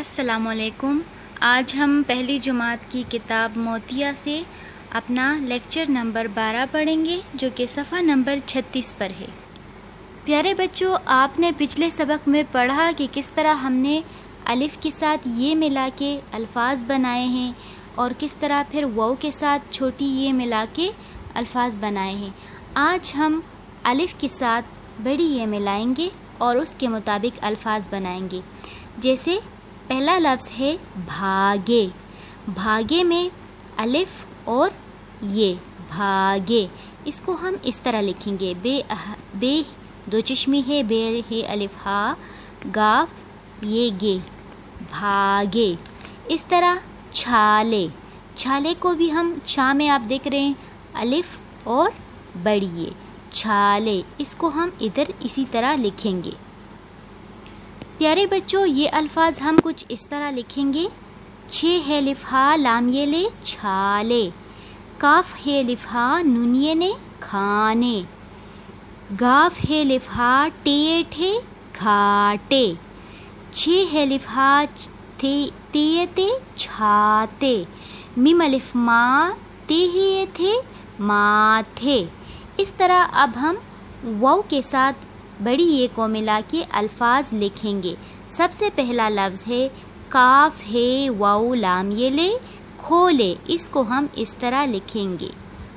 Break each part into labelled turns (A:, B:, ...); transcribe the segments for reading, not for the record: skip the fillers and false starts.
A: السلام علیکم۔ آج ہم پہلی جماعت کی کتاب موتیا سے اپنا لیکچر نمبر 12 پڑھیں گے، جو کہ صفحہ نمبر 36 پر ہے۔ پیارے بچوں، آپ نے پچھلے سبق میں پڑھا کہ کس طرح ہم نے الف کے ساتھ یہ ملا کے الفاظ بنائے ہیں اور کس طرح پھر واو کے ساتھ چھوٹی یہ ملا کے الفاظ بنائے ہیں۔ آج ہم الف کے ساتھ بڑی یہ ملائیں گے اور اس کے مطابق الفاظ بنائیں گے۔ جیسے پہلا لفظ ہے بھاگے۔ بھاگے میں الف اور یہ بھاگے، اس کو ہم اس طرح لکھیں گے، بے دو چشمی ہے، بے ہے الف ہا، گاف یہ گے، بھاگے۔ اس طرح چھالے، چھالے کو بھی ہم چھا میں آپ دیکھ رہے ہیں الف اور بڑی یہ، چھالے، اس کو ہم ادھر اسی طرح لکھیں گے۔ پیارے بچوں، یہ الفاظ ہم کچھ اس طرح لکھیں گے، چھ ہے لفہا لام یہ لے چھالے، کاف ہے لفہا نون یہ نے کھانے، گاف ہے لفہا ٹیٹ ہے گھاٹے، چھ ہے لفہا تیتے چھاتے، میم الف ماں تے ہے تھے ماتھے۔ اس طرح اب ہم واو کے ساتھ بڑی یہ کو ملا کے الفاظ لکھیں گے۔ سب سے پہلا لفظ ہے کاف ہے واو لام یہ لے کھولے، اس کو ہم اس طرح لکھیں گے،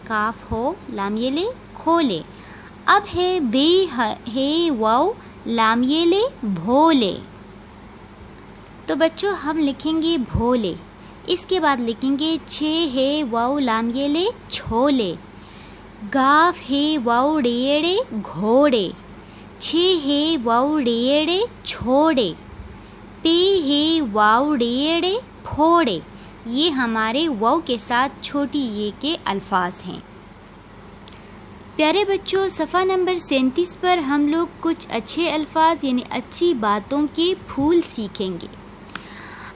A: کاف ہو لام یہ لے کھولے۔ اب ہے بے ہے واو لام یہ لے بھولے، تو بچوں ہم لکھیں گے بھولے۔ اس کے بعد لکھیں گے چھ ہے واو لام یہ لے چھولے، گاف ہے واو ڈیڑے گھوڑے، چھ ہے واو ڈیڑے چھوڑے، پے ہے واو ڈیڑے پھوڑے۔ یہ ہمارے واو کے ساتھ چھوٹی یہ کے الفاظ ہیں۔ پیارے بچوں، صفحہ نمبر 37 پر ہم لوگ کچھ اچھے الفاظ یعنی اچھی باتوں کے پھول سیکھیں گے۔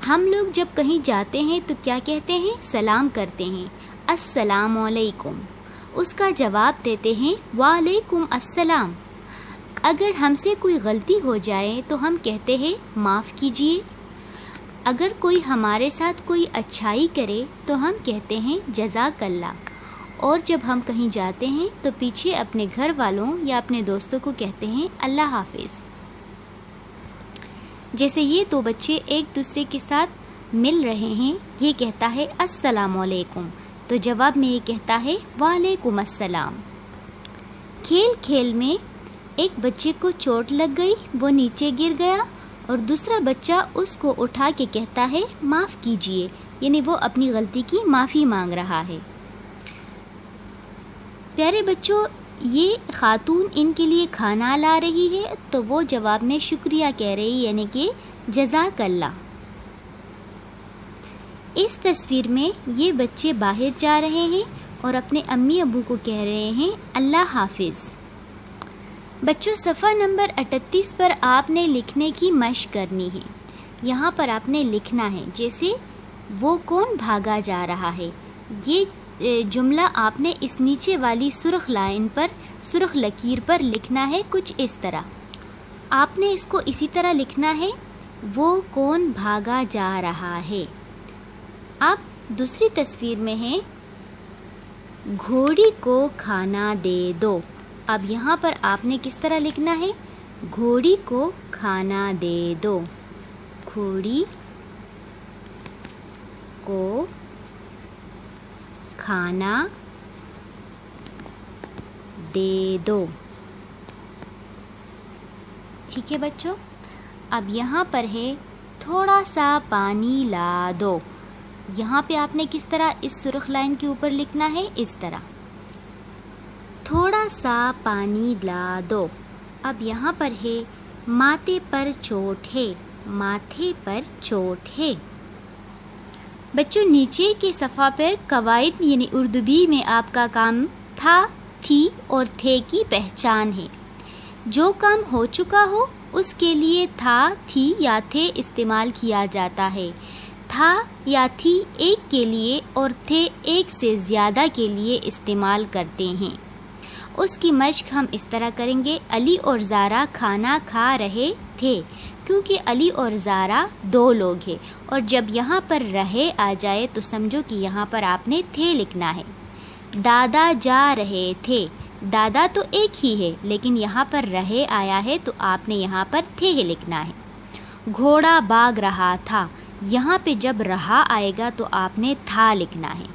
A: ہم لوگ جب کہیں جاتے ہیں تو کیا کہتے ہیں؟ سلام کرتے ہیں، السلام علیکم۔ اس کا جواب دیتے ہیں وعلیکم السلام۔ اگر ہم سے کوئی غلطی ہو جائے تو ہم کہتے ہیں معاف کیجیے۔ اگر کوئی ہمارے ساتھ کوئی اچھائی کرے تو ہم کہتے ہیں جزاک اللہ۔ اور جب ہم کہیں جاتے ہیں تو پیچھے اپنے گھر والوں یا اپنے دوستوں کو کہتے ہیں اللہ حافظ۔ جیسے یہ دو بچے ایک دوسرے کے ساتھ مل رہے ہیں، یہ کہتا ہے السلام علیکم، تو جواب میں یہ کہتا ہے وعلیکم السلام۔ کھیل کھیل میں ایک بچے کو چوٹ لگ گئی، وہ نیچے گر گیا اور دوسرا بچہ اس کو اٹھا کے کہتا ہے معاف کیجیے، یعنی وہ اپنی غلطی کی معافی مانگ رہا ہے۔ پیارے بچوں، یہ خاتون ان کے لیے کھانا لا رہی ہے تو وہ جواب میں شکریہ کہہ رہی، یعنی کہ جزاک اللہ۔ اس تصویر میں یہ بچے باہر جا رہے ہیں اور اپنے امی ابو کو کہہ رہے ہیں اللہ حافظ۔ بچوں، صفحہ نمبر 38 پر آپ نے لکھنے کی مشق کرنی ہے۔ یہاں پر آپ نے لکھنا ہے، جیسے وہ کون بھاگا جا رہا ہے، یہ جملہ آپ نے اس نیچے والی سرخ لائن پر، سرخ لکیر پر لکھنا ہے کچھ اس طرح۔ آپ نے اس کو اسی طرح لکھنا ہے، وہ کون بھاگا جا رہا ہے۔ اب دوسری تصویر میں ہے گھوڑی کو کھانا دے دو۔ اب یہاں پر آپ نے کس طرح لکھنا ہے، گھوڑی کو کھانا دے دو، گھوڑی کو کھانا دے دو۔ ٹھیک ہے بچوں، اب یہاں پر ہے تھوڑا سا پانی لا دو۔ یہاں پہ آپ نے کس طرح اس سرخ لائن کے اوپر لکھنا ہے، اس طرح تھوڑا سا پانی لا دو۔ اب یہاں پر ہے ماتھے پر چوٹ ہے، ماتھے پر چوٹ ہے۔ بچوں، نیچے کے صفحہ پر قواعد یعنی اردو بی میں آپ کا کام تھا، تھی اور تھے کی پہچان ہے۔ جو کام ہو چکا ہو اس کے لیے تھا، تھی یا تھے استعمال کیا جاتا ہے۔ تھا یا تھی ایک کے لیے اور تھے ایک سے زیادہ کے لیے استعمال کرتے ہیں۔ اس کی مشق ہم اس طرح کریں گے، علی اور زارا کھانا کھا رہے تھے۔ کیونکہ علی اور زارا دو لوگ ہیں، اور جب یہاں پر رہے آ جائے تو سمجھو کہ یہاں پر آپ نے تھے لکھنا ہے۔ دادا جا رہے تھے، دادا تو ایک ہی ہے لیکن یہاں پر رہے آیا ہے تو آپ نے یہاں پر تھے ہی لکھنا ہے۔ گھوڑا بھاگ رہا تھا، یہاں پہ جب رہا آئے گا تو آپ نے تھا لکھنا ہے۔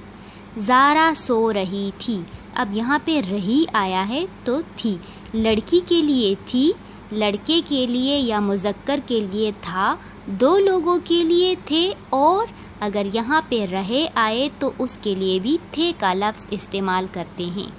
A: زارا سو رہی تھی، اب یہاں پہ رہی آیا ہے تو تھی، لڑکی کے لیے تھی، لڑکے کے لیے یا مذکر کے لیے تھا، دو لوگوں کے لیے تھے، اور اگر یہاں پہ رہے آئے تو اس کے لیے بھی تھے کا لفظ استعمال کرتے ہیں۔